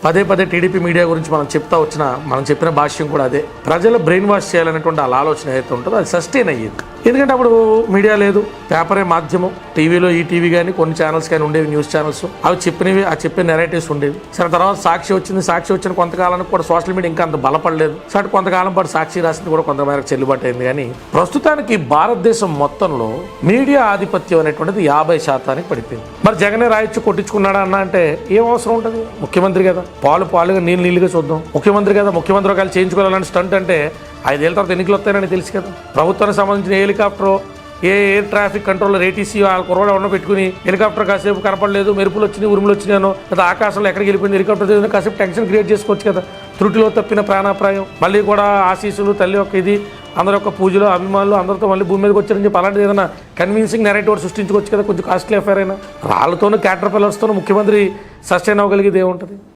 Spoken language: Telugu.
పదే పదే టీడీపీ మీడియా గురించి మనం చెప్పిన భాష్యం కూడా అదే. ప్రజలు బ్రెయిన్ వాష్ చేయాలనేటువంటి వాళ్ళ ఆలోచన ఏదైతే ఉంటుందో అది సస్టైన్ అయ్యేది. ఎందుకంటే అప్పుడు మీడియా లేదు, పేపరే మాధ్యమం. టీవీలో ఈటీవీ కానీ కొన్ని ఛానల్స్ కానీ ఉండేవి, న్యూస్ ఛానల్స్. అవి చెప్పిన నెరేటివ్స్ ఉండేవి. సరే తర్వాత సాక్షి వచ్చిన కొంతకాలానికి కూడా సోషల్ మీడియా ఇంకా అంత బలపడలేదు. సరే కొంతకాలం పాటు సాక్షి రాసింది కూడా కొంతమేరకు చెల్లుబాటు అయింది. కానీ ప్రస్తుతానికి భారతదేశం మొత్తంలో మీడియా ఆధిపత్యం అనేటువంటిది 50% పడిపోయింది. మరి జగనే రాయొచ్చు కొట్టించుకున్నాడా అన్న అంటే ఏం అవసరం ఉంటుంది? ముఖ్యమంత్రి కదా, పాలుగా నీళ్ళుగా చూద్దాం. ముఖ్యమంత్రి కదా, ముఖ్యమంత్రి ఒకవేళ చేయించుకోవాలని స్టంట్ అంటే 5 ఏళ్ళ తర్వాత ఎన్నికలు వస్తాయని తెలుసు కదా. ప్రభుత్వానికి సంబంధించిన helicopter air traffic controller ATC వాళ్ళ కుర్రోడు ఉన్న పెట్టుకుని హెలికాప్టర్ కాసేపు కనపడలేదు, మెరుపులు వచ్చినాయి, ఉరుములు వచ్చినాయనో లేదా ఆకాశంలో ఎక్కడికి వెళ్ళిపోయింది హెలికాప్టర్ కాసేపు టెన్షన్ క్రియేట్ చేసుకోవచ్చు కదా. త్రుటిలో తప్పిన ప్రాణాప్రాయం, మళ్ళీ కూడా ఆశీస్సులు, తల్లి యొక్క ఇది, అందరి యొక్క పూజలు, అభిమానులు అందరితో మళ్ళీ భూమి మీదకి వచ్చారని చెప్పి అలాంటిది ఏదైనా కన్విన్సింగ్ నెరేటివ్ సృష్టించుకోవచ్చు కదా. కొంచెం కాస్ట్లీ అఫేర్ అయినా రాళ్ళతోనూ క్యాటర్ పిల్లర్స్తోనూ ముఖ్యమంత్రి సస్టైన్ అవ్వగలిగేది ఏముంటుంది?